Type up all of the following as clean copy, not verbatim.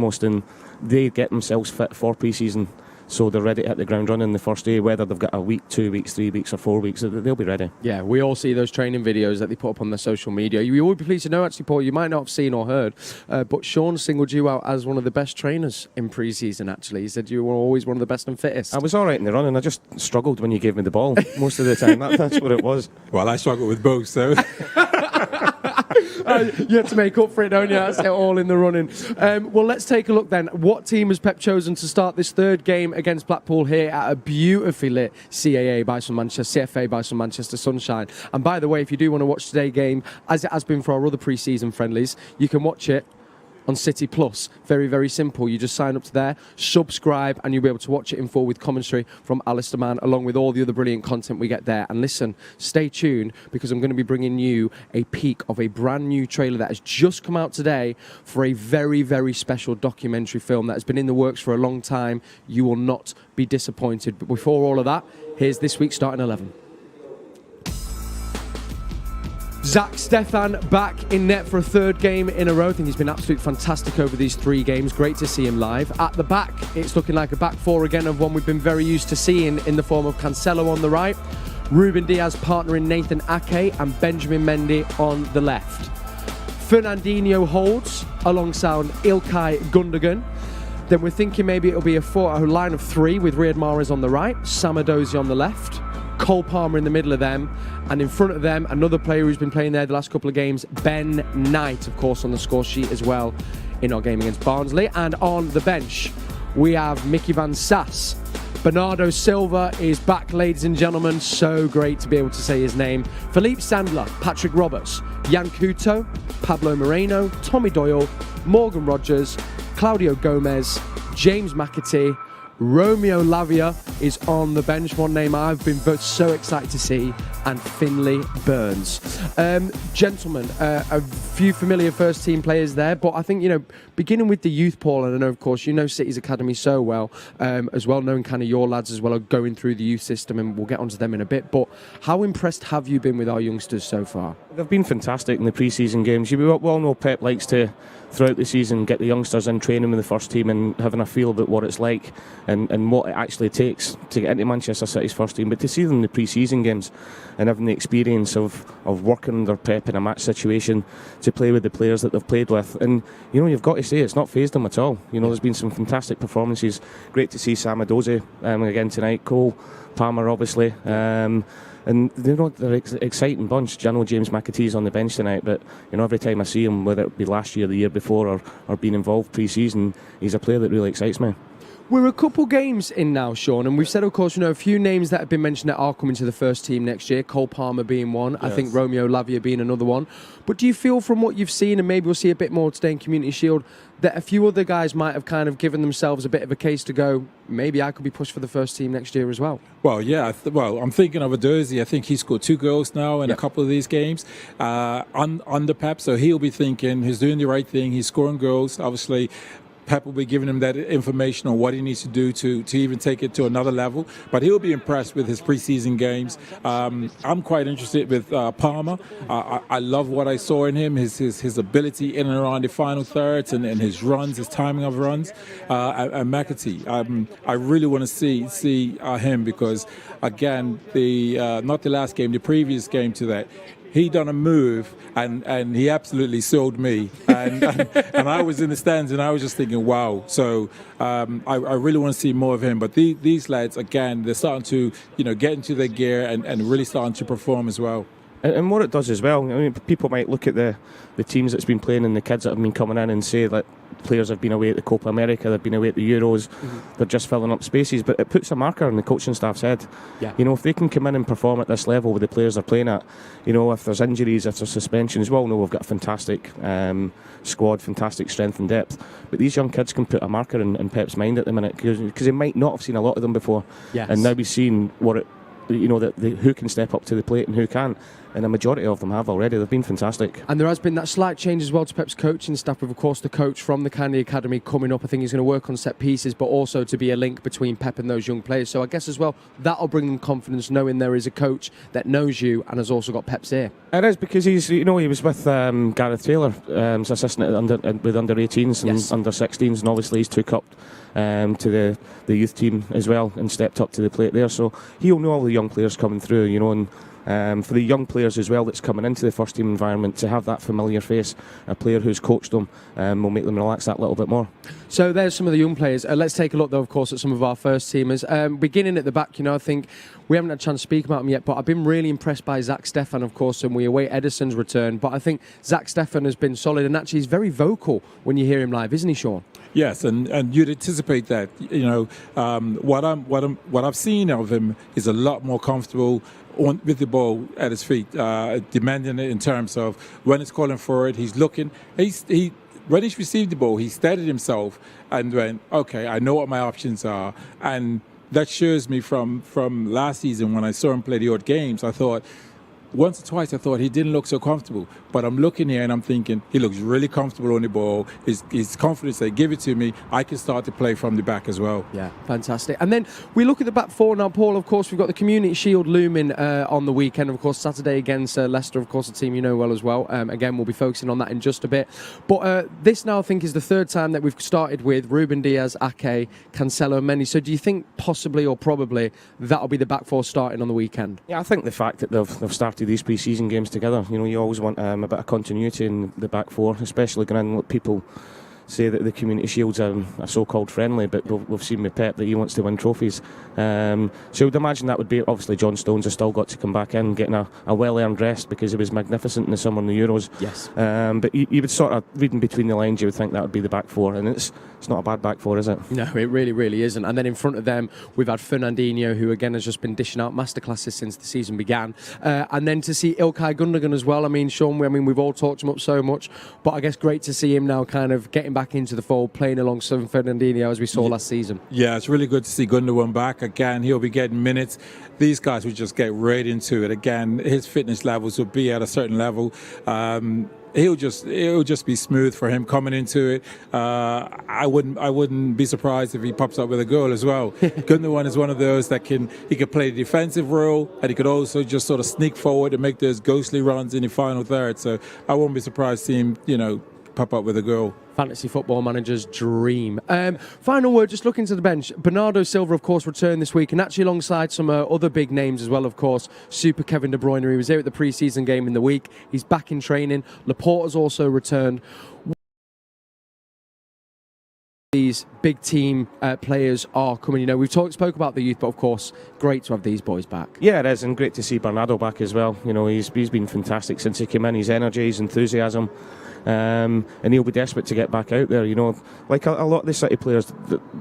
foremost, and they get themselves fit for pre-season. So they're ready to hit the ground running the first day, whether they've got a week, 2 weeks, 3 weeks or 4 weeks, they'll be ready. Yeah, we all see those training videos that they put up on their social media. You will be pleased to know, actually, Paul, you might not have seen or heard, but Sean singled you out as one of the best trainers in pre-season, actually. He said you were always one of the best and fittest. I was all right in the running. I just struggled when you gave me the ball most of the time. That's what it was. Well, I struggled with both, so... You have to make up for it, don't you? That's it, all in the running. Well, let's take a look then. What team has Pep chosen to start this third game against Blackpool here at a beautifully lit CFA by some Manchester Sunshine? And by the way, if you do want to watch today's game, as it has been for our other pre-season friendlies, you can watch it on City Plus. Very, very simple. You just sign up to there, subscribe, and you'll be able to watch it in full with commentary from Alistair Mann, along with all the other brilliant content we get there. And listen, stay tuned, because I'm going to be bringing you a peek of a brand new trailer that has just come out today for a very, very special documentary film that has been in the works for a long time. You will not be disappointed. But before all of that, here's this week's starting 11. Zach Stefan back in net for a third game in a row. I think he's been absolutely fantastic over these 3 games. Great to see him live. At the back, it's looking like a back four again of one we've been very used to seeing in the form of Cancelo on the right, Ruben Diaz partnering Nathan Ake, and Benjamin Mendy on the left. Fernandinho holds alongside Ilkay Gundogan. Then we're thinking maybe it'll be a line of 3 with Riyad Mahrez on the right, Samadozi on the left, Cole Palmer in the middle of them, and in front of them, another player who's been playing there the last couple of games, Ben Knight, of course, on the score sheet as well in our game against Barnsley. And on the bench, we have Mickey Van Sass. Bernardo Silva is back, ladies and gentlemen. So great to be able to say his name. Philippe Sandler, Patrick Roberts, Jan Couto, Pablo Moreno, Tommy Doyle, Morgan Rogers, Claudio Gomez, James McAtee, Romeo Lavia is on the bench, one name I've been so excited to see, and Finlay Burns. Gentlemen, a few familiar first team players there, but I think, beginning with the youth, Paul, and I know, of course, you know City's Academy so well, as well, knowing kind of your lads as well are going through the youth system, and we'll get onto them in a bit, but how impressed have you been with our youngsters so far? They've been fantastic in the pre-season games. We all know Pep likes to, throughout the season, get the youngsters in training with the first team and having a feel about what it's like and what it actually takes to get into Manchester City's first team. But to see them in the pre-season games and having the experience of working under Pep in a match situation, to play with the players that they've played with, and you've got to say it's not fazed them at all. There's been some fantastic performances. Great to see Samadozi again tonight, Cole Palmer obviously, and they're an exciting bunch. I know James McAtee's on the bench tonight, but every time I see him, whether it be last year, the year before, or being involved pre-season, he's a player that really excites me. We're a couple games in now, Sean, and we've said, of course, a few names that have been mentioned that are coming to the first team next year, Cole Palmer being one, yes. I think Romeo Lavia being another one. But do you feel from what you've seen, and maybe we'll see a bit more today in Community Shield, that a few other guys might have kind of given themselves a bit of a case to go, maybe I could be pushed for the first team next year as well? Well, yeah. I'm thinking of Adozi. I think he scored 2 goals now in a couple of these games under Pep, so he'll be thinking he's doing the right thing. He's scoring goals, obviously. Pep will be giving him that information on what he needs to do to even take it to another level. But he'll be impressed with his preseason games. I'm quite interested with Palmer. I love what I saw in him, his ability in and around the final thirds and his runs, his timing of runs. And McAtee, I really want to see him because, again, not the last game, the previous game to that, he done a move and he absolutely sold me. And I was in the stands and I was just thinking, wow. So I really want to see more of him. But these lads, again, they're starting to get into their gear and really starting to perform as well. And what it does as well, people might look at the teams that's been playing and the kids that have been coming in and say that players have been away at the Copa America, they've been away at the Euros, they're just filling up spaces, but it puts a marker on the coaching staff's head. Yeah. If they can come in and perform at this level with the players they're playing at, if there's injuries, if there's suspensions, we all know we've got a fantastic squad, fantastic strength and depth, but these young kids can put a marker in Pep's mind at the minute because they might not have seen a lot of them before. Yes. And now we've seen what it who can step up to the plate and who can't. and a majority of them have already. They've been fantastic. And there has been that slight change as well to Pep's coaching staff, with, of course, the coach from the Candy Academy coming up. I think he's going to work on set pieces, but also to be a link between Pep and those young players. So I guess as well, that'll bring them confidence, knowing there is a coach that knows you and has also got Pep's ear. It is, because he was with Gareth Taylor as assistant with under 18s and under 16s, and obviously he's took up to the youth team as well and stepped up to the plate there. So he'll know all the young players coming through, and for the young players as well that's coming into the first team environment, to have that familiar face, a player who's coached them, will make them relax that little bit more. So there's some of the young players. Let's take a look, though, of course, at some of our first teamers. Beginning at the back, I think we haven't had a chance to speak about them yet, but I've been really impressed by Zach Stefan, of course, and we await Edison's return. But I think Zach Stefan has been solid, and actually he's very vocal when you hear him live, isn't he, Sean? Yes, and you'd anticipate that. What I've seen of him is a lot more comfortable with the ball at his feet, demanding it in terms of when it's calling for it. He's looking. When he's received the ball, he steadied himself and went, okay, I know what my options are. And that shows me from last season when I saw him play the odd games, I thought, once or twice I thought he didn't look so comfortable. But I'm looking here and I'm thinking, he looks really comfortable on the ball. His confidence, they give it to me, I can start to play from the back as well. Yeah, fantastic. And then we look at the back four now, Paul. Of course, we've got the Community Shield looming on the weekend. Of course, Saturday against Leicester, of course, a team you know well as well. Again, we'll be focusing on that in just a bit. But this now, I think, is the third time that we've started with Ruben Diaz, Ake, Cancelo, and Mendy. So do you think possibly or probably that'll be the back four starting on the weekend? Yeah, I think the fact that they've started these pre-season games together, you always want a bit of continuity in the back four, especially going in. People say that the Community Shield's a so-called friendly, but we've seen with Pep that he wants to win trophies. So I would imagine that would be, obviously John Stones has still got to come back in, getting a well-earned rest, because he was magnificent in the summer in the Euros. Yes. But you would sort of, reading between the lines, you would think that would be the back four, and it's not a bad back four, is it? No, it really, really isn't. And then in front of them, we've had Fernandinho, who again has just been dishing out masterclasses since the season began. And then to see Ilkay Gundogan as well. I mean, Sean, we've all talked him up so much, but I guess great to see him now kind of getting back into the fold, playing alongside Fernandinho as we saw last season. Yeah, it's really good to see Gundogan back again. He'll be getting minutes. These guys would just get right into it. Again, his fitness levels will be at a certain level. It'll just be smooth for him coming into it. I wouldn't be surprised if he pops up with a goal as well. Gundogan is one of those that he could play a defensive role, and he could also just sort of sneak forward and make those ghostly runs in the final third. So I won't be surprised to see him, pop up with a goal. Fantasy football manager's dream. Final word, just looking to the bench. Bernardo Silva, of course, returned this week, and actually alongside some other big names as well, of course. Super Kevin De Bruyne, he was there at the pre-season game in the week. He's back in training. Laporta's also returned. These big team players are coming. We've spoke about the youth, but of course, great to have these boys back. Yeah, it is, and great to see Bernardo back as well. He's been fantastic since he came in. His energy, his enthusiasm. And he'll be desperate to get back out there. Like a lot of the City players,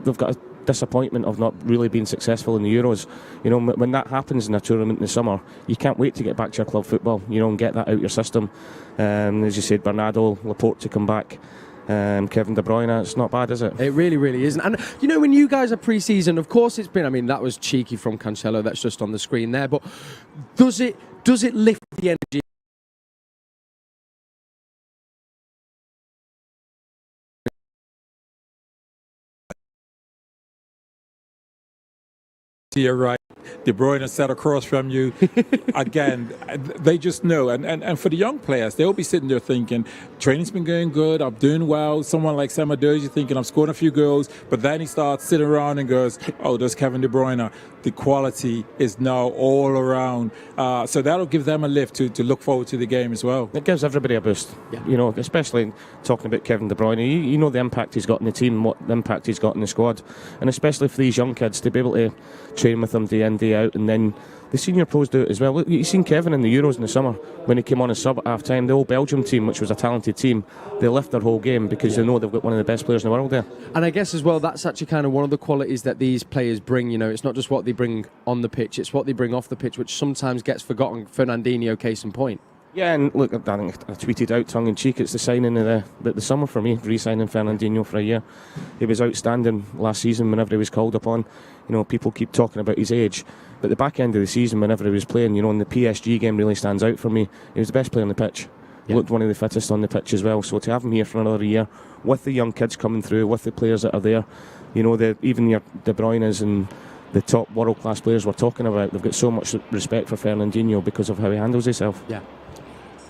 they've got a disappointment of not really being successful in the Euros. When that happens in a tournament in the summer, you can't wait to get back to your club football, and get that out your system. As you said, Bernardo, Laporte to come back. Kevin De Bruyne, it's not bad, is it? It really, really isn't. And when you guys are pre-season, of course it's been, that was cheeky from Cancelo, that's just on the screen there, but does it lift the energy? You're right. De Bruyne sat across from you. Again, they just know. And for the young players, they'll be sitting there thinking, training's been going good, I'm doing well. Someone like Samadoji thinking, I'm scoring a few goals. But then he starts sitting around and goes, oh, there's Kevin De Bruyne. The quality is now all around. So that'll give them a lift to look forward to the game as well. It gives everybody a boost. Yeah. Especially talking about Kevin De Bruyne. You know the impact he's got in the team, what impact he's got in the squad. And especially for these young kids to be able to train with them day in, day out, and then the senior pros do it as well. Look, you've seen Kevin in the Euros in the summer when he came on as sub at half time. The old Belgium team, which was a talented team, they lift their whole game because they know they've got one of the best players in the world there. And I guess as well, that's actually kind of one of the qualities that these players bring. It's not just what they bring on the pitch, it's what they bring off the pitch, which sometimes gets forgotten. Fernandinho, case in point. Yeah, and look, I tweeted out tongue-in-cheek, it's the signing of the summer for me, re-signing Fernandinho for a year. He was outstanding last season whenever he was called upon. People keep talking about his age. But the back end of the season, whenever he was playing, in the PSG game really stands out for me. He was the best player on the pitch. He looked one of the fittest on the pitch as well. So to have him here for another year, with the young kids coming through, with the players that are there, even your De Bruyne's and the top world-class players we're talking about, they've got so much respect for Fernandinho because of how he handles himself. Yeah.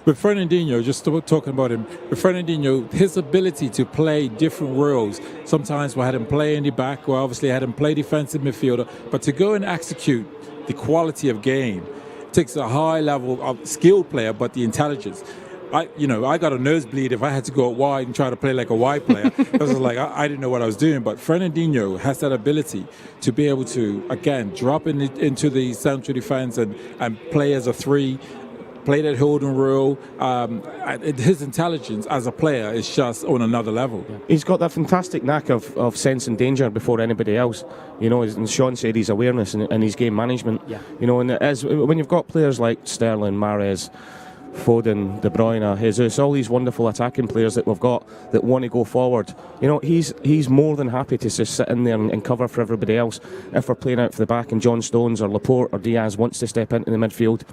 But Fernandinho, just talking about him, Fernandinho, his ability to play different roles. Sometimes we had him play in the back, we obviously had him play defensive midfielder, but to go and execute the quality of game takes a high level of skilled player, but the intelligence. I got a nosebleed if I had to go out wide and try to play like a wide player. I was like, I didn't know what I was doing. But Fernandinho has that ability to be able to, again, drop into the central defence and play as a 3, play that holding role. His intelligence as a player is just on another level. He's got that fantastic knack of sensing danger before anybody else. And Sean said his awareness and his game management. Yeah. And when you've got players like Sterling, Mahrez, Foden, De Bruyne, Jesus, all these wonderful attacking players that we've got that want to go forward. He's more than happy to just sit in there and cover for everybody else. If we're playing out for the back and John Stones or Laporte or Diaz wants to step into the midfield,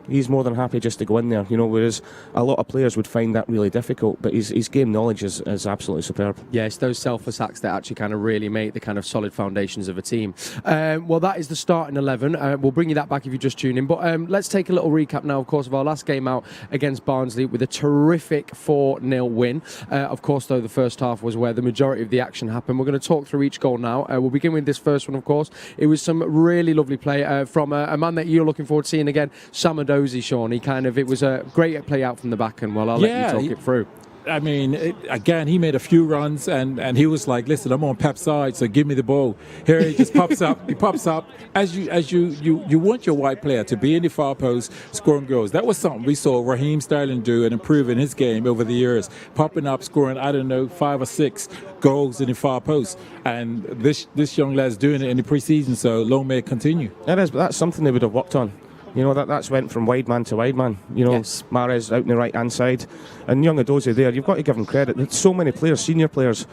he's more than happy just to go in there, whereas a lot of players would find that really difficult, but his game knowledge is absolutely superb. Yeah, it's those selfless acts that actually kind of really make the kind of solid foundations of a team. Well, that is the starting 11. We'll bring you that back if you just tune in, but let's take a little recap now, of course, of our last game out against Barnsley with a terrific 4-0 win. Of course, though, the first half was where the majority of the action happened. We're going to talk through each goal now. We'll begin with this first one, of course. It was some really lovely play from a man that you're looking forward to seeing again, Samadou, Sean. It was a great play out from the back end. Well, I'll let you talk it through. I mean, again, he made a few runs and he was like, listen, I'm on Pep's side, so give me the ball. Here he just pops up. He pops up as you want your wide player to be in the far post scoring goals. That was something we saw Raheem Sterling do and improve in his game over the years, popping up, scoring, 5 or 6 goals in the far post. And this young lad's doing it in the pre-season, so long may it continue. It is, but that's something they would have worked on. That's went from wide man to wide man. Yes. Mahrez out on the right hand side, and young Edozie there. You've got to give him credit. That so many players, senior players,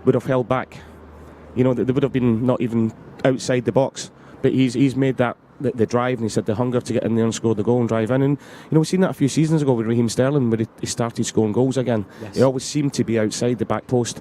would have held back. They would have been not even outside the box. But he's made that the drive, and he said the hunger to get in there and score the goal and drive in. And we've seen that a few seasons ago with Raheem Sterling, where he started scoring goals again. Yes. He always seemed to be outside the back post,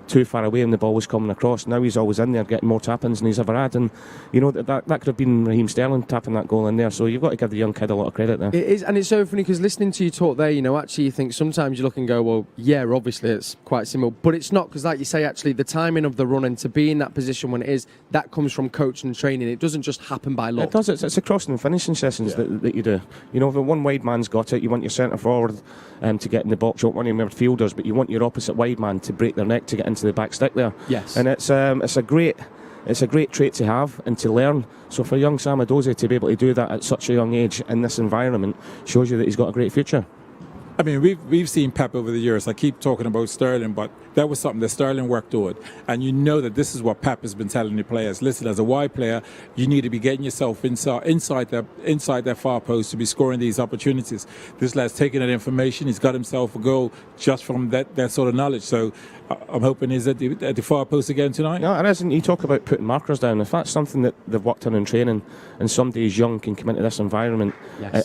too far away, and the ball was coming across. Now he's always in there getting more tap-ins than he's ever had, and that could have been Raheem Sterling tapping that goal in there. So you've got to give the young kid a lot of credit there. It is, and it's so funny because listening to you talk there, actually you think sometimes you look and go, well, yeah, obviously it's quite similar, but it's not, because like you say, actually the timing of the run and to be in that position when it is, that comes from coaching and training. It doesn't just happen by luck. It does. It's a crossing and finishing sessions that you do. If the one wide man's got it, you want your centre forward to get in the box. You don't want your midfielders, but you want your opposite wide man to break their neck to get into the back stick there. Yes. And it's a great trait to have and to learn. So for young Sam Edozie to be able to do that at such a young age in this environment shows you that he's got a great future. I mean, we've seen Pep over the years. I keep talking about Sterling, but that was something that Sterling worked on. And you know that this is what Pep has been telling the players. Listen, as a wide player, you need to be getting yourself inside that far post to be scoring these opportunities. This lad's taking that information. He's got himself a goal just from that sort of knowledge. So I'm hoping he's at the far post again tonight. No, it isn't. You talk about putting markers down. If that's something that they've worked on in training, and somebody who's young can come into this environment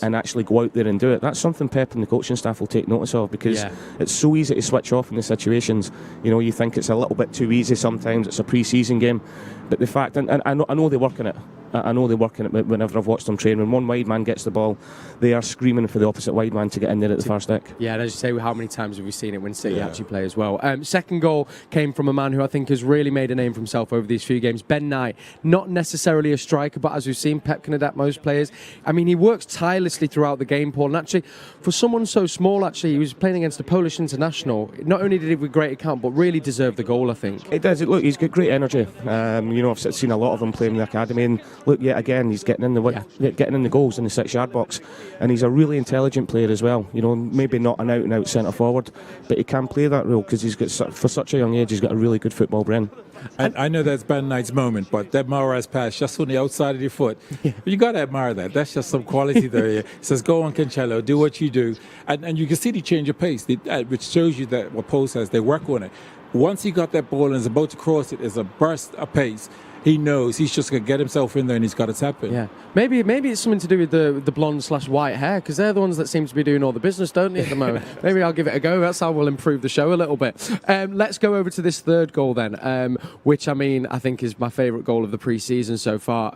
and actually go out there and do it, that's something Pep and the coaching staff will take notice of, because it's so easy to switch off in the situations. You think it's a little bit too easy sometimes. It's a pre-season game, but the fact, and I know they work on it. I know they work in it whenever I've watched them train. When one wide man gets the ball, they are screaming for the opposite wide man to get in there at the far stick. Yeah, and as you say, how many times have we seen it when City actually play as well? Second goal came from a man who I think has really made a name for himself over these few games, Ben Knight. Not necessarily a striker, but as we've seen, Pep can adapt most players. I mean, he works tirelessly throughout the game, Paul, and actually, for someone so small, actually, he was playing against a Polish international. Not only did he with great account, but really deserved the goal, I think. It does. Look, he's got great energy. I've seen a lot of them playing in the academy, and look, yet again, he's getting in the goals in the 6-yard box, and he's a really intelligent player as well. Maybe not an out-and-out centre forward, but he can play that role because he's got, for such a young age, he's got a really good football brain. And I know that's Ben Knight's moment, but that Mahrez pass just on the outside of your foot, you got to admire that. That's just some quality there. He says, go on, Cancelo, do what you do. And you can see the change of pace, which shows you that what Paul says, they work on it. Once he got that ball and is about to cross it, is a burst of pace. he knows he's just going to get himself in there and he's got to tap in. Yeah, maybe it's something to do with the blonde/white hair, because they're the ones that seem to be doing all the business, don't they, at the moment? Maybe I'll give it a go. That's how we'll improve the show a little bit. Let's go over to this third goal then, which I think is my favourite goal of the pre-season so far.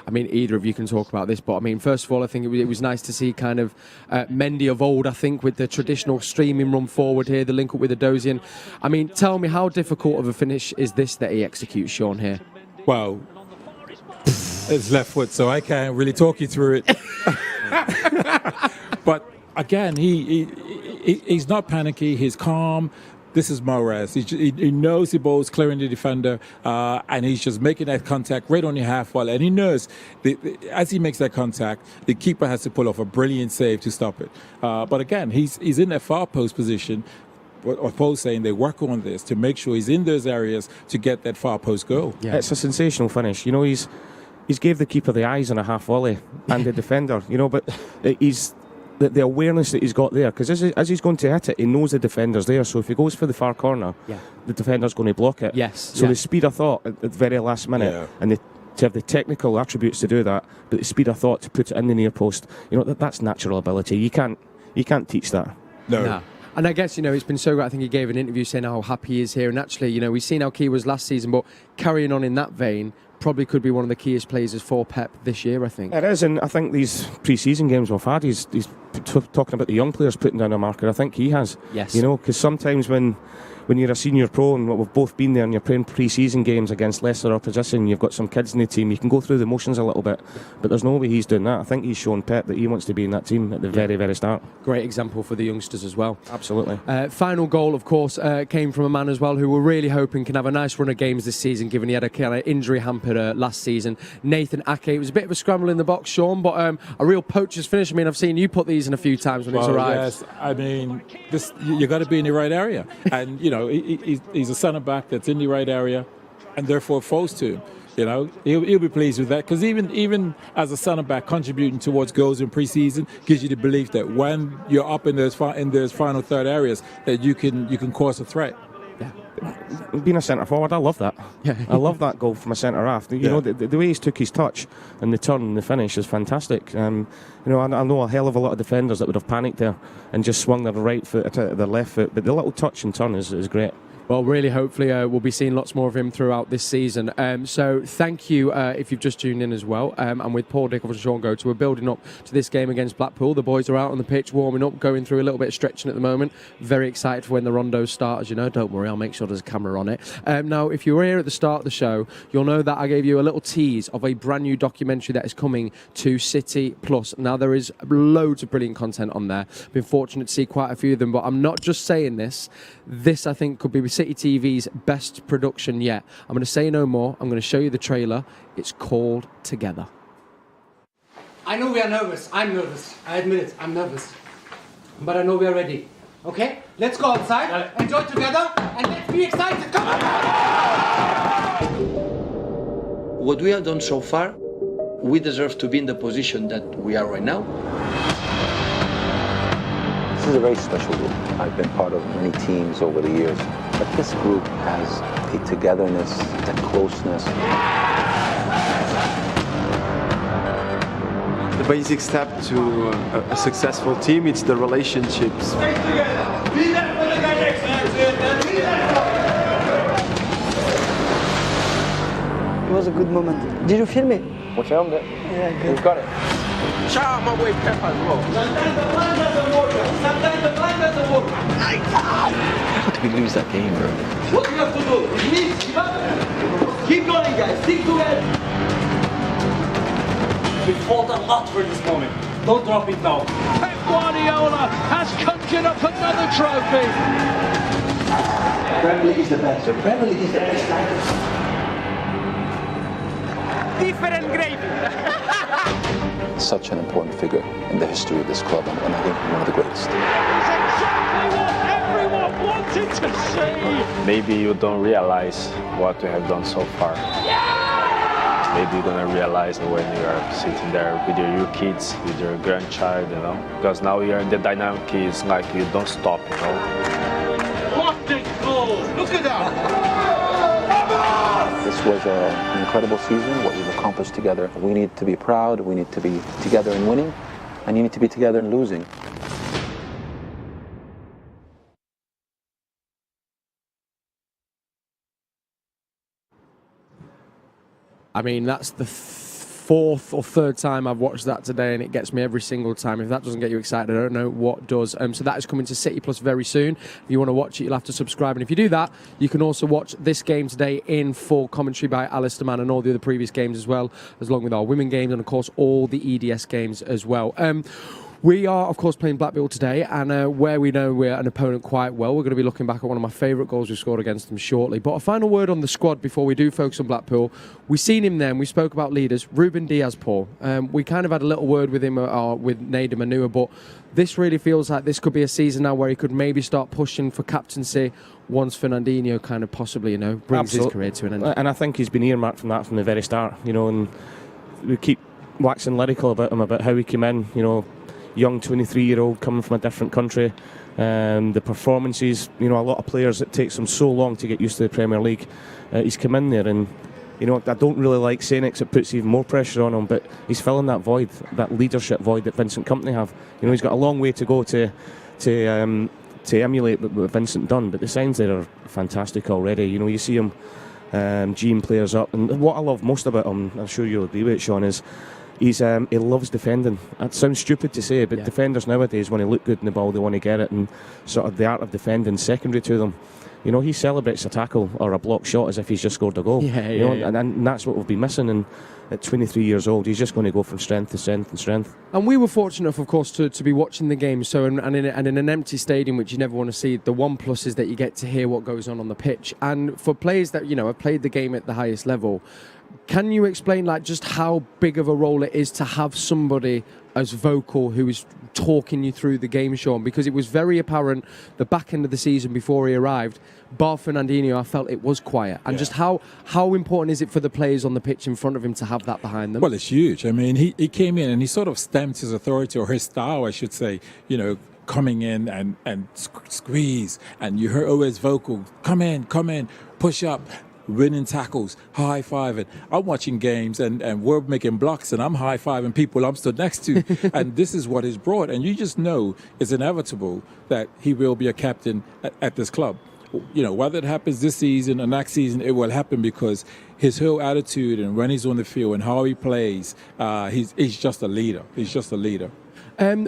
Either of you can talk about this, but first of all, I think it was nice to see kind of Mendy of old, I think, with the traditional streaming run forward here, the link up with the Dosian. Tell me, how difficult of a finish is this that he executes, Sean, here? Well, it's left foot, so I can't really talk you through it. But again, he's not panicky, he's calm. This is Mahrez. He knows the ball's clearing the defender, and he's just making that contact right on your half wall. And he knows as he makes that contact, the keeper has to pull off a brilliant save to stop it. But again, he's in that far post position. What Paul's saying, they work on this to make sure he's in those areas to get that far post goal. Yeah. It's a sensational finish. He's gave the keeper the eyes on a half volley and the defender. But he's the awareness that he's got there, because as he's going to hit it, he knows the defender's there. So if he goes for the far corner, the defender's going to block it. Yes. So the speed of thought at the very last minute, and to have the technical attributes to do that, but the speed of thought to put it in the near post, that's natural ability. You can't teach that. No. And I guess, it's been so great. I think he gave an interview saying how happy he is here. And actually, we've seen how key he was last season, but carrying on in that vein, probably could be one of the keyest players for Pep this year, I think. It is, and I think these pre-season games we've had, he's talking about the young players putting down a marker. I think he has. Yes. Because sometimes when you're a senior pro, and we've both been there, and you're playing pre-season games against lesser opposition, you've got some kids in the team, you can go through the motions a little bit, but there's no way he's doing that. I think he's shown Pep that he wants to be in that team at the very, very start. Great example for the youngsters as well. Absolutely. Final goal, of course, came from a man as well who we're really hoping can have a nice run of games this season, given he had a kind of injury hampered last season. Nathan Ake. It was a bit of a scramble in the box, Sean, but a real poacher's finish. I've seen you put these in a few times when it's arrived. Yes, you got to be in the right area, and he's a centre back that's in the right area, and therefore falls to him. He'll be pleased with that, because even as a centre back, contributing towards goals in pre-season gives you the belief that when you're up in those final third areas, that you can cause a threat. Yeah. Being a centre forward, I love that. Yeah. I love that goal from a centre half. The way he's took his touch and the turn and the finish is fantastic. I know a hell of a lot of defenders that would have panicked there and just swung their right foot to their left foot, but the little touch and turn is great. Well, really, hopefully, we'll be seeing lots more of him throughout this season. So thank you if you've just tuned in as well. And with Paul Dickoff and Sean Goethe, we're building up to this game against Blackpool. The boys are out on the pitch warming up, going through a little bit of stretching at the moment. Very excited for when the rondos start, as you know. Don't worry, I'll make sure there's a camera on it. Now, if you were here at the start of the show, you'll know that I gave you a little tease of a brand new documentary that is coming to City Plus. Now, there is loads of brilliant content on there. Been fortunate to see quite a few of them, but I'm not just saying this. This, I think, could be City TV's best production yet. I'm going to say no more. I'm going to show you the trailer. It's called Together. I know we are nervous. I'm nervous. I admit it. I'm nervous. But I know we are ready. Okay? Let's go outside, enjoy together, and let's be excited. Come on! What we have done so far, we deserve to be in the position that we are right now. This is a very special group. I've been part of many teams over the years, but this group has a togetherness, a closeness. The basic step to a successful team, it's the relationships. Stay together. Be there for the guy next to you. Be there. It was a good moment. Did you film it? We filmed it. Yeah, good. We've got it. Shout out my way, Pep, as well. Sometimes the plan doesn't work. Sometimes the plan doesn't work. How did we lose that game, bro? What you have to do? It means give up. Keep going, guys. Stick together. We fought a lot for this moment. Don't drop it now. Pep Guardiola has conjured up another trophy. Premier League is the best. The Premier League is the best. Different gravy. Such an important figure in the history of this club, and I think one of the greatest. Exactly what everyone wanted to see. Maybe you don't realize what we have done so far. Maybe you're gonna realize when you are sitting there with your kids, with your grandchild, because now you're in the dynamic, it's like you don't stop, What a goal! Look at that! This was an incredible season, what we've accomplished together. We need to be proud, we need to be together in winning, and you need to be together in losing. I mean, that's the fourth or third time I've watched that today, and it gets me every single time. If that doesn't get you excited, I don't know what does. So that is coming to City Plus very soon. If you want to watch it, you'll have to subscribe. And if you do that, you can also watch this game today in full commentary by Alistair Mann and all the other previous games as well, along with our women games and, of course, all the EDS games as well. We are, of course, playing Blackpool today, and where we know we're an opponent quite well, we're going to be looking back at one of my favourite goals we scored against them shortly. But a final word on the squad before we do focus on Blackpool. We've seen him then, we spoke about leaders. Ruben Diaz, Paul. We kind of had a little word with him, with Nader Manua, but this really feels like this could be a season now where he could maybe start pushing for captaincy once Fernandinho kind of possibly, brings his career to an end. And I think he's been earmarked from that from the very start, and we keep waxing lyrical about him, about how he came in, young 23-year-old coming from a different country. The performances, a lot of players, it takes them so long to get used to the Premier League. He's come in there and, I don't really like saying it 'cause it puts even more pressure on him, but he's filling that void, that leadership void that Vincent Kompany have. He's got a long way to go to emulate what Vincent done, but the signs there are fantastic already. You see him geeing players up, and what I love most about him, I'm sure you'll agree with it, Sean, is he loves defending. That sounds stupid to say, but defenders nowadays, when they look good in the ball, they want to get it, and sort of the art of defending secondary to them. He celebrates a tackle or a block shot as if he's just scored a goal. And that's what we've been missing. And at 23 years old, he's just going to go from strength to strength and strength. And we were fortunate enough, of course, to be watching the game. So, in an empty stadium, which you never want to see, the one plus is that you get to hear what goes on the pitch. And for players that have played the game at the highest level, can you explain just how big of a role it is to have somebody as vocal who is talking you through the game, Sean? Because it was very apparent the back end of the season before he arrived, bar Fernandinho, I felt it was quiet. And just how important is it for the players on the pitch in front of him to have that behind them? Well, it's huge. I mean, he came in and he sort of stamped his authority, or his style, I should say, coming in and squeeze. And you heard always vocal, come in, push up. Winning tackles, high-fiving. I'm watching games and we're making blocks and I'm high-fiving people I'm stood next to. And this is what he's brought. And you just know it's inevitable that he will be a captain at this club. Whether it happens this season or next season, it will happen because his whole attitude and when he's on the field and how he plays, he's just a leader. He's just a leader.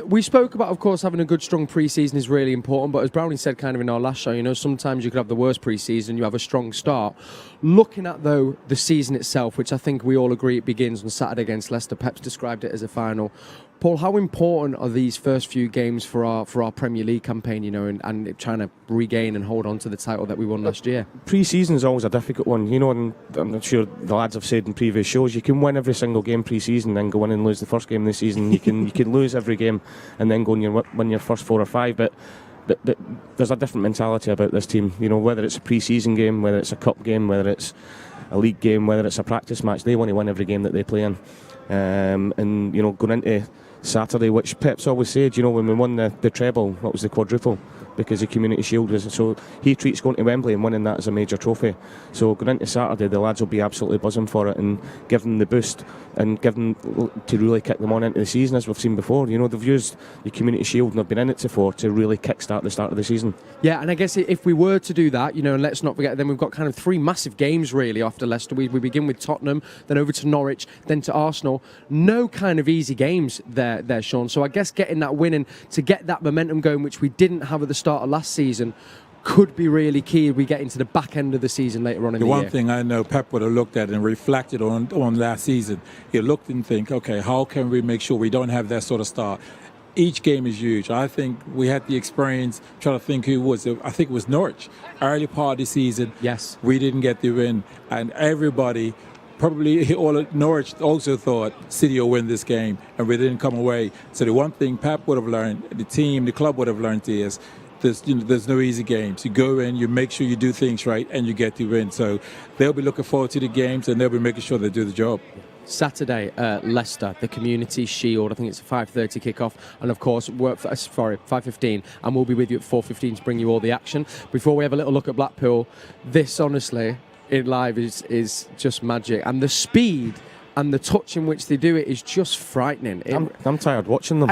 We spoke about, of course, having a good, strong pre-season is really important, but as Brownie said kind of in our last show, sometimes you could have the worst pre-season, you have a strong start. Looking at, though, the season itself, which I think we all agree it begins on Saturday against Leicester, Pep's described it as a final. Paul, how important are these first few games for our Premier League campaign, and trying to regain and hold on to the title that we won last year? Pre-season is always a difficult one, and I'm not sure the lads have said in previous shows, you can win every single game pre-season, then go in and lose the first game of the season. You can lose every game and then go and win your first 4 or 5, but there's a different mentality about this team. Whether it's a pre-season game, whether it's a cup game, whether it's a league game, whether it's a practice match, they want to win every game that they play in. And going into Saturday, which Pep's always said, when we won the treble, what was the quadruple? Because the Community Shield was, so he treats going to Wembley and winning that as a major trophy. So going into Saturday, the lads will be absolutely buzzing for it and give them the boost and give them to really kick them on into the season, as we've seen before. They've used the Community Shield and they've been in it before to really kickstart the start of the season. Yeah, and I guess if we were to do that, and let's not forget, then we've got kind of 3 massive games really after Leicester. We begin with Tottenham, then over to Norwich, then to Arsenal. No kind of easy games there, Sean. So I guess getting that win and to get that momentum going, which we didn't have at the start of last season, could be really key if we get into the back end of the season later on in the year. The one thing I know Pep would have looked at and reflected on last season, he looked and think, okay, how can we make sure we don't have that sort of start? Each game is huge. I think we had the experience, trying to think who was it. I think it was Norwich. Early part of the season, yes, we didn't get the win. And everybody, probably all of Norwich also thought City will win this game, and we didn't come away. So the one thing Pep would have learned, the team, the club would have learned is there's no easy games. You go in, you make sure you do things right, and you get the win. So they'll be looking forward to the games, and they'll be making sure they do the job. Saturday, Leicester, the Community Shield. I think it's a 5:30 kickoff, and of course, 5:15, and we'll be with you at 4:15 to bring you all the action. Before we have a little look at Blackpool, this honestly in live is just magic, and the speed and the touch in which they do it is just frightening. I'm tired watching them.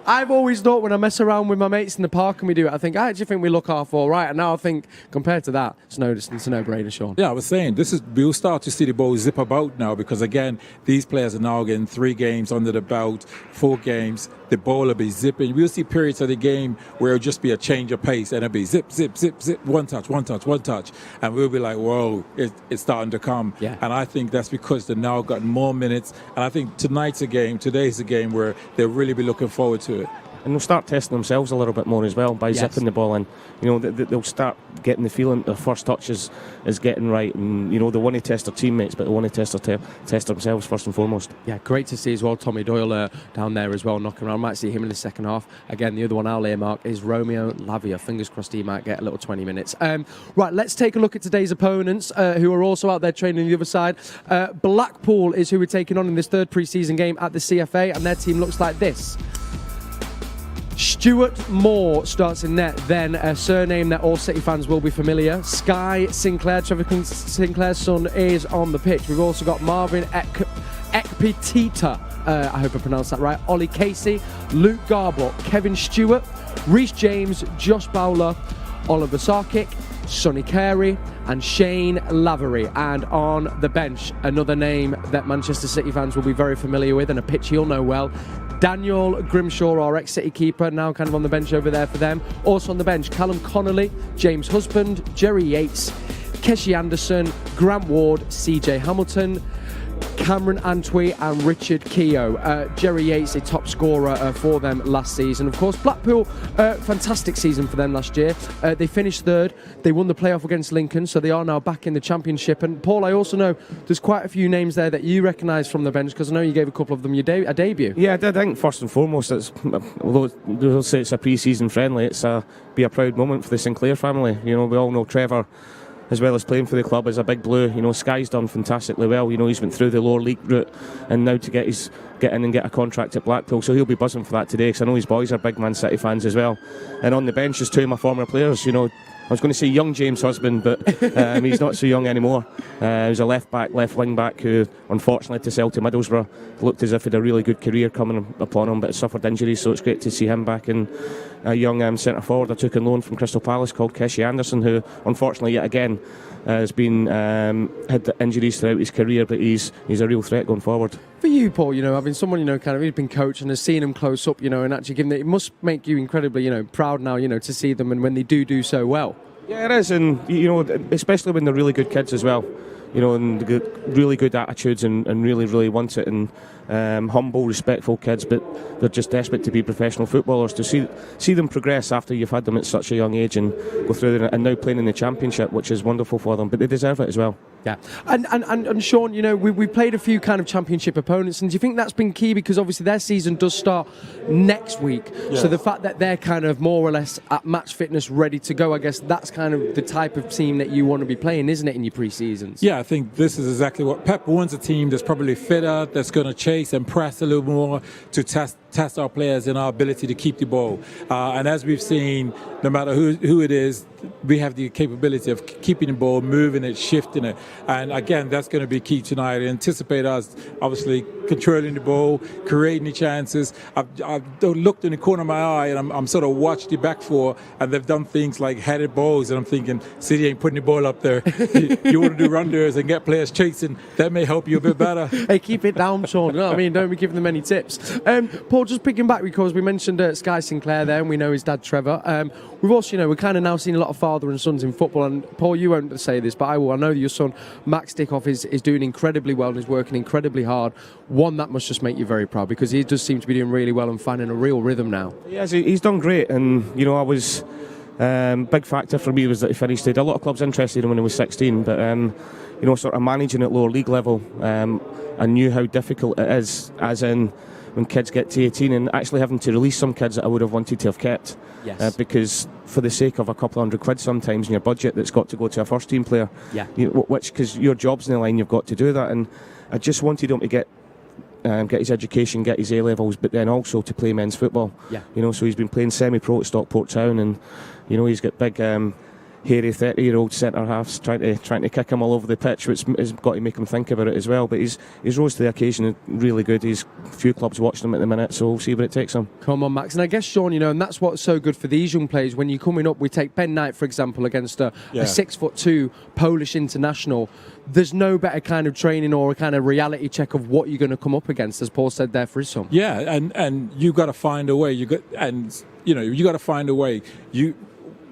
I've always thought when I mess around with my mates in the park and we do it, I think, I actually think we look half all right. And now I think, compared to that, it's no distance, no brainer, Sean. Yeah, I was saying, we'll start to see the ball zip about now because, again, these players are now getting 3 games under the belt, 4 games. The ball will be zipping. We'll see periods of the game where it'll just be a change of pace and it'll be zip, zip, zip, zip, one touch. And we'll be like, whoa, it's starting to come. Yeah. And I think that's because they've now got more minutes. And I think today's a game where they'll really be looking forward to it. And they'll start testing themselves a little bit more as well by zipping the ball in. They'll start getting the feeling their first touch is getting right, and they want to test their teammates, but they want to test themselves first and foremost. Yeah, great to see as well. Tommy Doyle down there as well, knocking around. Might see him in the second half. Again, the other one I'll earmark is Romeo Lavia. Fingers crossed he might get a little 20 minutes. Right, let's take a look at today's opponents, who are also out there training the other side. Blackpool is who we're taking on in this third pre-season game at the CFA, and their team looks like this. Stuart Moore starts in net, then a surname that all City fans will be familiar. Sky Sinclair, Trevor Sinclair's son, is on the pitch. We've also got Marvin Ekpitita, I hope I pronounced that right, Ollie Casey, Luke Garbutt, Kevin Stewart, Reece James, Josh Bowler, Oliver Sarkic, Sonny Carey and Shane Lavery. And on the bench, another name that Manchester City fans will be very familiar with and a pitch you'll know well, Daniel Grimshaw, our ex-City keeper, now kind of on the bench over there for them. Also on the bench, Callum Connolly, James Husband, Jerry Yates, Keshi Anderson, Grant Ward, CJ Hamilton, Cameron Antwi and Richard Keogh. Jerry Yates, a top scorer for them last season. Of course, Blackpool, fantastic season for them last year. They finished third. They won the playoff against Lincoln, so they are now back in the championship. And Paul, I also know there's quite a few names there that you recognise from the bench, because I know you gave a couple of them a debut. Yeah, I did. I think first and foremost, although they'll say it's a pre-season friendly, it's be a proud moment for the Sinclair family. We all know Trevor, as well as playing for the club, as a big blue. Sky's done fantastically well. He's went through the lower league route, and now to get in and get a contract at Blackpool, so he'll be buzzing for that today, because I know his boys are big Man City fans as well. And on the bench is 2 of my former players. I was going to say young James Husband, but he's not so young anymore. He's a left wing back who, unfortunately, to sell to Middlesbrough, looked as if he had a really good career coming upon him, but suffered injuries, so it's great to see him back. And a young centre forward I took on loan from Crystal Palace called Keshi Anderson, who, unfortunately, yet again, has been had injuries throughout his career, but he's a real threat going forward. For you, Paul, having someone kind of who's been coached and has seen him close up, and actually given it must make you incredibly, proud now, to see them, and when they do so well. Yeah, it is, and especially when they're really good kids as well. And they get really good attitudes and really, really want it, and humble, respectful kids, but they're just desperate to be professional footballers. To see them progress after you've had them at such a young age and go through and now playing in the Championship, which is wonderful for them, but they deserve it as well. Yeah, and Sean, we played a few kind of Championship opponents, and do you think that's been key, because obviously their season does start next week, so the fact that they're kind of more or less at match fitness, ready to go, I guess that's kind of the type of team that you want to be playing, isn't it, in your pre-seasons? Yeah, I think this is exactly what Pep wants, a team that's probably fitter, that's going to chase and press a little more to test our players in our ability to keep the ball. And as we've seen, no matter who it is, we have the capability of keeping the ball, moving it, shifting it. And again, that's going to be key tonight. Anticipate us, obviously, controlling the ball, creating the chances. I've looked in the corner of my eye and I'm sort of watched the back four, and they've done things like headed balls, and I'm thinking, City ain't putting the ball up there. You want to do run-ders and get players chasing, that may help you a bit better. Hey, keep it down, Sean. You know what I mean? Don't be giving them any tips. Paul, just picking back, because we mentioned Sky Sinclair there, and we know his dad Trevor. We've also, we're kind of now seeing a lot of father and sons in football, and Paul, you won't say this, but I will. I know that your son Max Dickoff is doing incredibly well and is working incredibly hard. One, that must just make you very proud, because he does seem to be doing really well and finding a real rhythm now. Yes, he's done great, and I was big factor for me was that he finished. He had a lot of clubs interested in him when he was 16, but sort of managing at lower league level, I knew how difficult it is, as in when kids get to 18, and actually having to release some kids that I would have wanted to have kept. Yes. Because for the sake of a couple $100 sometimes in your budget that's got to go to a first team player, because your job's in the line, you've got to do that. And I just wanted him to get his education, get his A-levels, but then also to play men's football. Yeah. So he's been playing semi-pro at Stockport Town, and he's got big hairy 30-year-old centre halves trying to kick him all over the pitch, which has got to make him think about it as well. But he's rose to the occasion, really good. He's a few clubs watching him at the minute, so we'll see where it takes him. Come on, Max. And I guess, Sean, and that's what's so good for these young players. When you're coming up, we take Ben Knight, for example, against a 6'2" Polish international. There's no better kind of training or a kind of reality check of what you're going to come up against, as Paul said there for his son. Yeah, and you got to find a way. You got to find a way.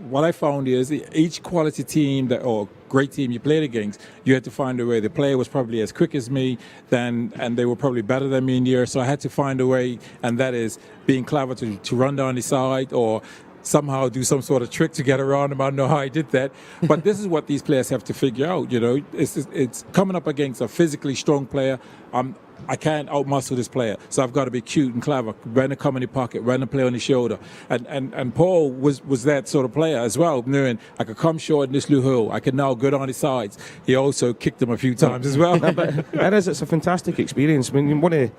What I found is each quality team or great team you played against, you had to find a way. The player was probably as quick as me, and they were probably better than me in the air. So I had to find a way, and that is being clever to run down the side or somehow do some sort of trick to get around them. I don't know how I did that. But this is what these players have to figure out. It's coming up against a physically strong player. I can't outmuscle this player, so I've got to be cute and clever, run to come in the pocket, run to play on the shoulder. And Paul was that sort of player as well, knowing I could come short in this little hole. I could now go down the sides. He also kicked him a few times as well. No, but it's a fantastic experience. I mean, one of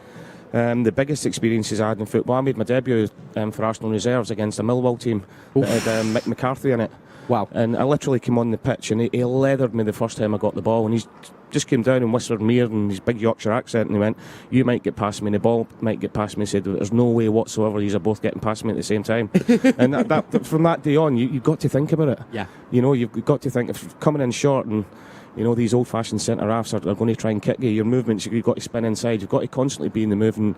the biggest experiences I had in football, I made my debut for Arsenal Reserves against a Millwall team that had Mick McCarthy in it. Wow. And I literally came on the pitch and he leathered me the first time I got the ball, and he just came down and whispered me in his big Yorkshire accent, and he went, "You might get past me," and the ball might get past me. He said, "There's no way whatsoever these are both getting past me at the same time." And that from that day on, you've got to think about it. Yeah. You've got to think, if coming in short and these old-fashioned centre-halves are going to try and kick you, your movements, you've got to spin inside, you've got to constantly be in the move and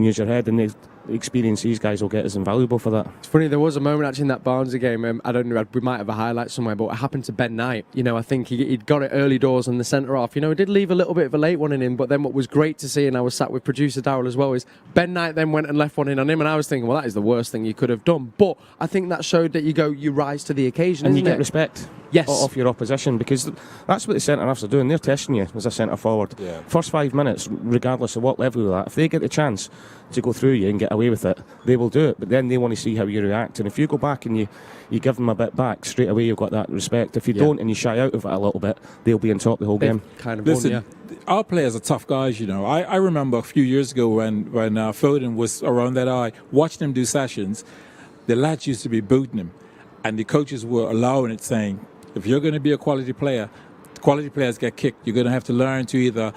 use your head, and the experience these guys will get is invaluable for that. It's funny, there was a moment actually in that Barnsley game, I don't know, we might have a highlight somewhere, but it happened to Ben Knight. I think he'd got it early doors on the centre-half. He did leave a little bit of a late one in him, but then what was great to see, and I was sat with producer Darryl as well, is Ben Knight then went and left one in on him, and I was thinking, well, that is the worst thing you could have done. But I think that showed that you rise to the occasion, and you get respect. Yes. Off your opposition, because that's what the centre-halves are doing. They're testing you as a centre-forward. Yeah. First 5 minutes, regardless of what level you're at, if they get the chance to go through you and get away with it, they will do it. But then they want to see how you react. And if you go back and you give them a bit back, straight away you've got that respect. If you don't and you shy out of it a little bit, they'll be on top the whole game. Listen, our players are tough guys, I remember a few years ago when Foden was around that eye, watching him do sessions, the lads used to be booting him. And the coaches were allowing it, saying, if you're going to be a quality player, quality players get kicked. You're going to have to learn to either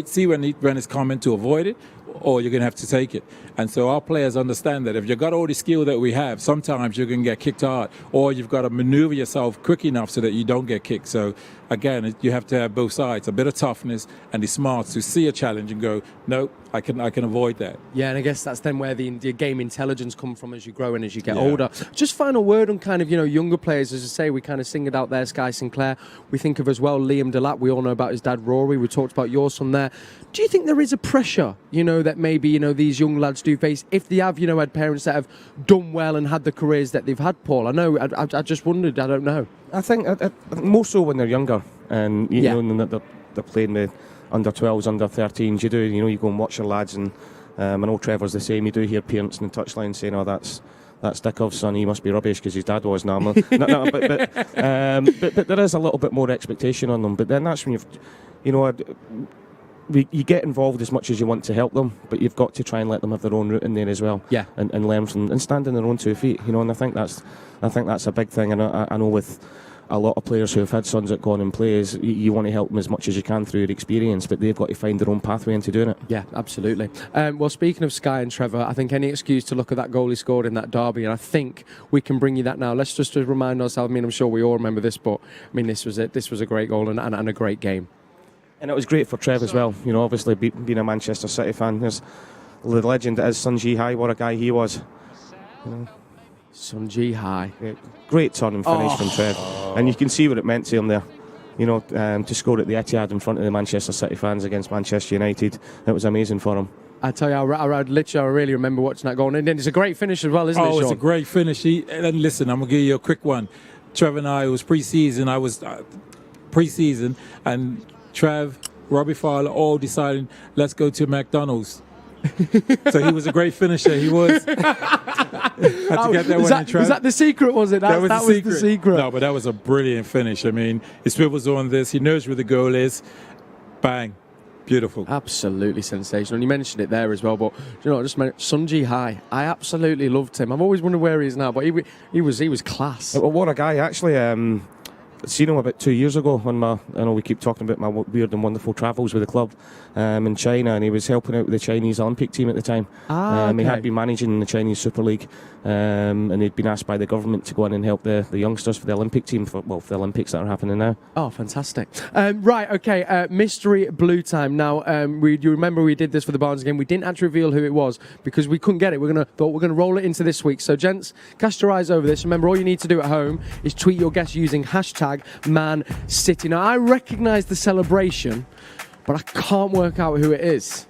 see when it's coming to avoid it, or you're going to have to take it. And so our players understand that if you've got all the skill that we have, sometimes you're going to get kicked hard, or you've got to maneuver yourself quick enough so that you don't get kicked. So again, you have to have both sides, a bit of toughness and the smarts to see a challenge and go, no, I can avoid that. Yeah, and I guess that's then where the game intelligence comes from as you grow and as you get older. Just final word on kind of, younger players. As I say, we kind of singled out there Sky Sinclair. We think of as well Liam Delap. We all know about his dad Rory. We talked about your son there. Do you think there is a pressure, that maybe, these young lads do face if they have, had parents that have done well and had the careers that they've had, Paul? I know, I just wondered, I don't know. I think more so when they're younger and, and they're playing with under 12s, under 13s. You go and watch your lads, and I know Trevor's the same. You do hear parents in the touchline saying, "Oh, that's Dickov's son. He must be rubbish because his dad was." But there is a little bit more expectation on them. But then that's when you get involved as much as you want to help them, but you've got to try and let them have their own route in there as well. Yeah. And learn from and stand on their own 2 feet. And I think that's a big thing. And I know with a lot of players who have had sons that go on and play, is you want to help them as much as you can through your experience, but they've got to find their own pathway into doing it. Yeah, absolutely. Well, speaking of Sky and Trevor, I think any excuse to look at that goal he scored in that derby, and I think we can bring you that now. Let's just remind ourselves, I'm sure we all remember this, but this was it. This was a great goal and a great game. And it was great for Trev as well. Obviously being a Manchester City fan, there's the legend that is Sun Ji Hai. What a guy he was. Sun Ji Hai. Great turn and finish from Trev. And you can see what it meant to him there. To score at the Etihad in front of the Manchester City fans against Manchester United. It was amazing for him. I tell you, I really remember watching that goal. And it's a great finish as well, isn't it, Sean? It's a great finish. And listen, I'm going to give you a quick one. Trevor and I, it was pre-season. I was pre-season, and Trev, Robbie Fowler, all deciding, let's go to McDonald's. So he was a great finisher. He was. Had to get that one in, Trev. Was that the secret, was it? That was the secret. No, but that was a brilliant finish. He swivels on this. He knows where the goal is. Bang. Beautiful. Absolutely sensational. And you mentioned it there as well, but just Sun Ji Hai. I absolutely loved him. I've always wondered where he is now, but he was class. Well, what a guy, actually. seen him about 2 years ago on I know we keep talking about my weird and wonderful travels with the club in China, and he was helping out with the Chinese Olympic team at the time. He had been managing the Chinese Super League, and he'd been asked by the government to go in and help the youngsters for the Olympic team, for the Olympics that are happening now. Oh, fantastic. Right, okay, mystery blue time. Now, you remember we did this for the Barnes game. We didn't actually reveal who it was because we couldn't get it. We're going to roll it into this week. So, gents, cast your eyes over this. Remember, all you need to do at home is tweet your guess using hashtag #ManCity. Now, I recognise the celebration, but I can't work out who it is.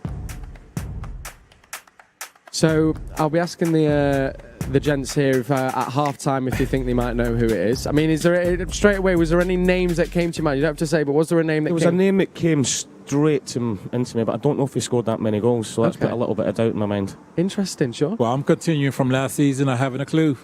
So I'll be asking the gents here if, at half-time if you think they might know who it is. I mean, is there straight away? Was there any names that came to mind? You don't have to say, but was there a name that? There was a name that came straight into me, but I don't know if he scored that many goals, so that's put a little bit of doubt in my mind. Interesting, sure. Well, I'm continuing from last season. I haven't a clue.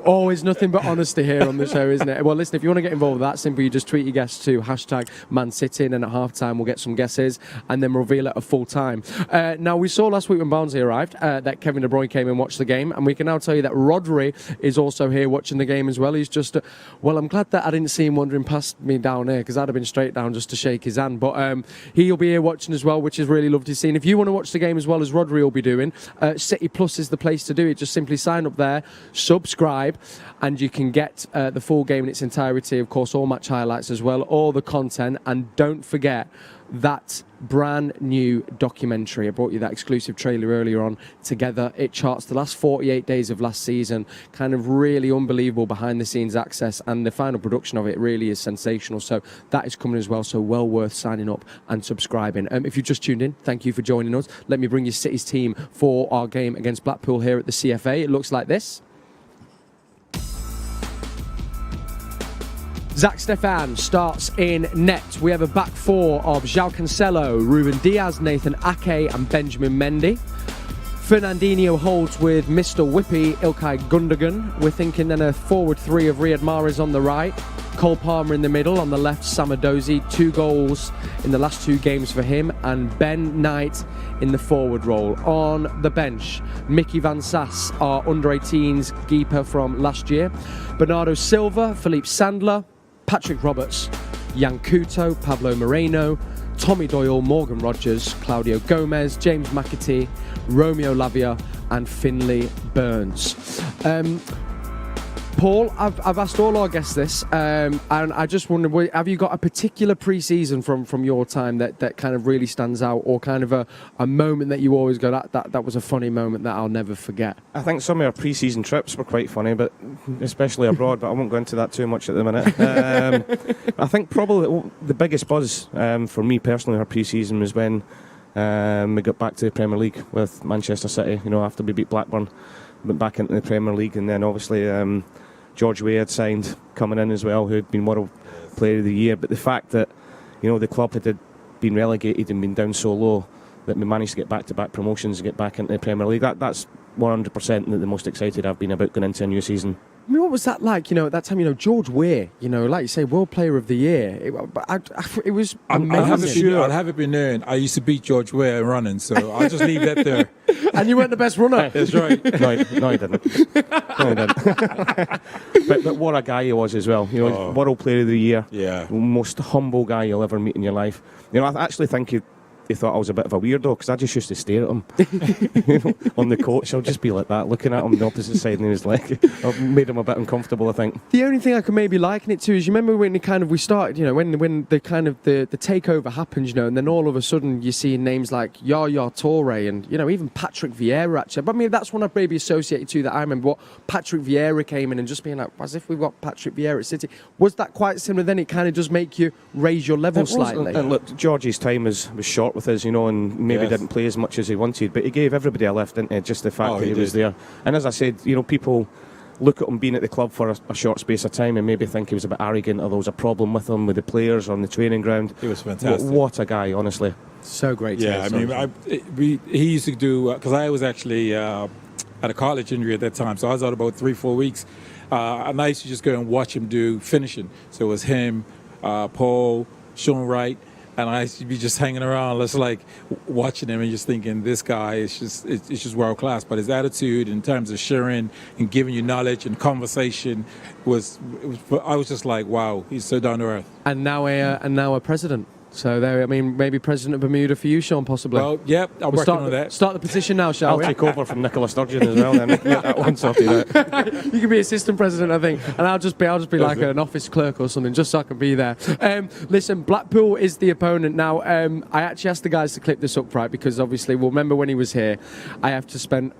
Always nothing but honesty here on the show, isn't it? Well, listen, if you want to get involved with that, simply you just tweet your guess to hashtag #ManCity, and then at half-time we'll get some guesses and then reveal it at full time. Now, we saw last week when Barnsley arrived that Kevin De Bruyne came and watched the game, and we can now tell you that Rodri is also here watching the game as well. He's just, well, I'm glad that I didn't see him wandering past me down here, because I'd have been straight down just to shake his hand. But he'll be here watching as well, which is really lovely to see. And if you want to watch the game as well as Rodri will be doing, City Plus is the place to do it. Just simply sign up there, subscribe, and you can get the full game in its entirety. Of course, all match highlights as well, all the content, and don't forget that brand new documentary. I brought you that exclusive trailer earlier on. Together, it charts the last 48 days of last season. Kind of really unbelievable behind the scenes access, and the final production of it really is sensational. So that is coming as well, so well worth signing up and subscribing. If you just tuned in, thank you for joining us. Let me bring you City's team for our game against Blackpool here at the CFA. It looks like this. Zach Stefan starts in net. We have a back four of João Cancelo, Ruben Diaz, Nathan Ake and Benjamin Mendy. Fernandinho holds with Mr. Whippy, Ilkay Gundogan. We're thinking then a forward three of Riyad Mahrez on the right, Cole Palmer in the middle, on the left Samadozi, 2 goals in the last 2 games for him, and Ben Knight in the forward role. On the bench, Mickey Van Sass, our under-18s keeper from last year, Bernardo Silva, Philippe Sandler, Patrick Roberts, Jan Couto, Pablo Moreno, Tommy Doyle, Morgan Rogers, Claudio Gomez, James McAtee, Romeo Lavia and Finlay Burns. Paul, I've asked all our guests this, and I just wonder, have you got a particular pre-season from your time that kind of really stands out, or kind of a moment that you always go, that was a funny moment that I'll never forget? I think some of our pre-season trips were quite funny, but especially abroad, but I won't go into that too much at the minute. I think probably the biggest buzz for me personally, our pre-season, was when we got back to the Premier League with Manchester City, after we beat Blackburn, went back into the Premier League, and then obviously George Weah had signed coming in as well, who had been World Player of the Year. But the fact that, the club had been relegated and been down so low, that we managed to get back-to-back promotions and get back into the Premier League, that's 100% the most excited I've been about going into a new season. I mean, what was that like, at that time, George Weah, like you say, World Player of the Year. It was amazing. I'll have it been known, I used to beat George Weah in running, so I'll just leave that there. And you weren't the best runner. That's right. No, I didn't. But what a guy he was as well. World Player of the Year. Yeah. Most humble guy you'll ever meet in your life. I actually think he thought I was a bit of a weirdo, because I just used to stare at him on the coach. I'll just be like that, looking at him on the opposite side of his leg. I've made him a bit uncomfortable, I think. The only thing I can maybe liken it to is, you remember when we started, when the kind of the takeover happened, and then all of a sudden you see names like Yaya Toure and even Patrick Vieira, actually. But I mean, that's one I've maybe associated to, that I remember what Patrick Vieira came in and just being like, as if we've got Patrick Vieira at City. Was that quite similar then? It kind of does make you raise your level slightly. And look, Georgie's time was short with us, and maybe didn't play as much as he wanted, but he gave everybody a lift, didn't he? Just the fact that he was there. And as I said, people look at him being at the club for a short space of time and maybe think he was a bit arrogant, or there was a problem with him, with the players on the training ground. He was fantastic. What a guy, honestly. So great to hear. He used to do, because I was actually had a college injury at that time, so I was out about 3-4 weeks, and I used to just go and watch him do finishing. So it was him, Paul, Sean Wright, and I used to be just hanging around, just like watching him and just thinking, this guy is just world class. But his attitude in terms of sharing and giving you knowledge and conversation I was just like, wow, he's so down to earth. And now a president. So there, I mean, maybe president of Bermuda for you, Sean, possibly. Well, yep, I'm working on that. Start the petition now, shall I'll we? take over from Nicola Sturgeon as well. Then that one sorted out. You can be assistant president, I think, and I'll just be like an office clerk or something, just so I can be there. Listen, Blackpool is the opponent now. I actually asked the guys to clip this up, right? Because obviously, well, remember when he was here, I have to spend.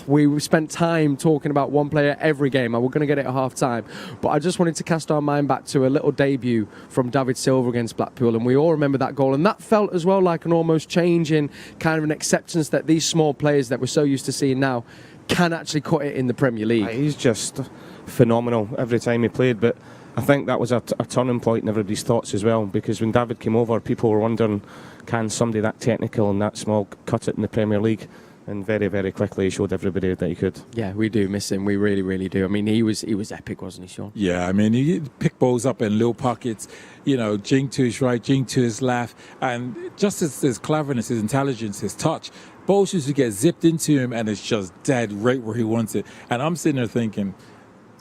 We spent time talking about one player every game. We're going to get it at half time, but I just wanted to cast our mind back to a little debut from David Silva against Blackpool, and we all remember that goal, and that felt as well like an almost change in kind of an acceptance that these small players that we're so used to seeing now can actually cut it in the Premier League. He's just phenomenal every time he played, but I think that was a turning point in everybody's thoughts as well, because when David came over, people were wondering, can somebody that technical and that small cut it in the Premier League? And very, very quickly he showed everybody that he could. Yeah, we do miss him. We really, really do. I mean, he was epic, wasn't he, Sean? Yeah, I mean, he picked balls up in little pockets, jing to his right, jing to his left, and just his cleverness, his intelligence, his touch, balls used to get zipped into him and it's just dead right where he wants it. And I'm sitting there thinking,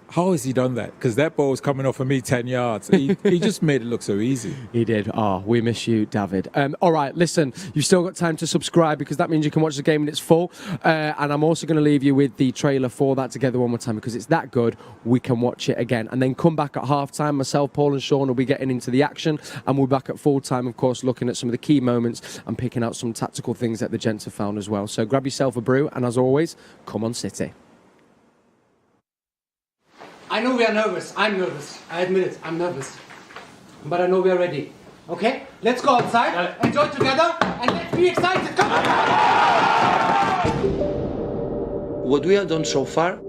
how has he done that? Because that ball was coming off of me 10 yards. He just made it look so easy. He did. We miss you, David. All right, listen, you've still got time to subscribe because that means you can watch the game in its full. And I'm also going to leave you with the trailer for that together one more time because it's that good, we can watch it again. And then come back at half-time. Myself, Paul and Sean will be getting into the action. And we'll be back at full-time, of course, looking at some of the key moments and picking out some tactical things that the gents have found as well. So grab yourself a brew and, as always, come on City. I know we are nervous. I'm nervous. I admit it. I'm nervous. But I know we are ready. Okay? Let's go outside, enjoy together, and let's be excited. Come on! What we have done so far,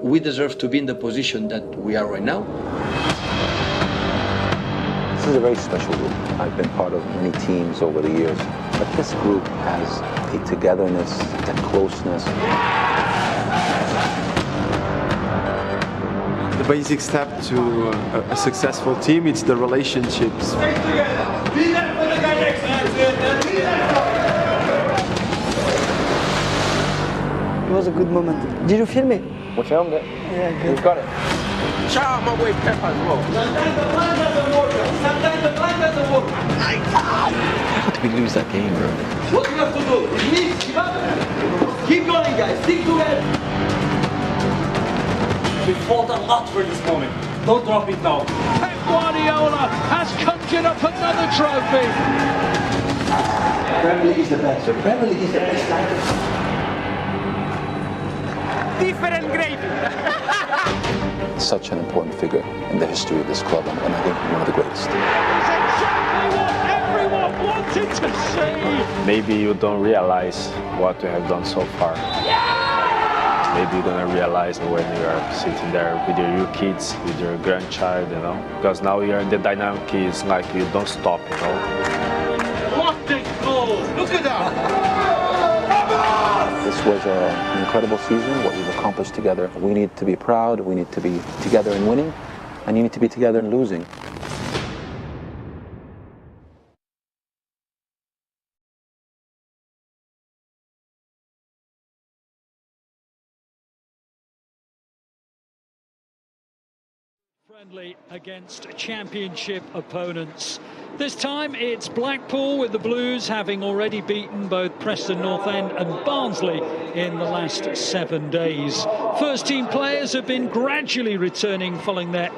we deserve to be in the position that we are right now. This is a very special group. I've been part of many teams over the years, but this group has a togetherness, a closeness. The basic step to a successful team, it's the relationships. It was a good moment. Did you film me? We filmed it. Yeah, good. We've got it. Shout out my way Pep as well. Sometimes the plan doesn't work. Sometimes the plan doesn't work. How did we lose that game, bro? What do you have to do? It means give up. Keep going, guys. Stick together. We fought a lot for this moment. Don't drop it now. Pep Guardiola has conjured up another trophy. Premier League is the best. The Premier League is the best title. Different gravy. Such an important figure in the history of this club, and I think one of the greatest. That's exactly what everyone wanted to see. Maybe you don't realize what we have done so far. Maybe you're gonna realize when you are sitting there with your kids, with your grandchild, because now you're in the dynamic, it's like you don't stop, What a goal! Look at that! This was an incredible season, what we've accomplished together. We need to be proud, we need to be together in winning, and you need to be together in losing. Friendly against championship opponents. This time it's Blackpool, with the Blues having already beaten both Preston North End and Barnsley in the last 7 days. First team players have been gradually returning following their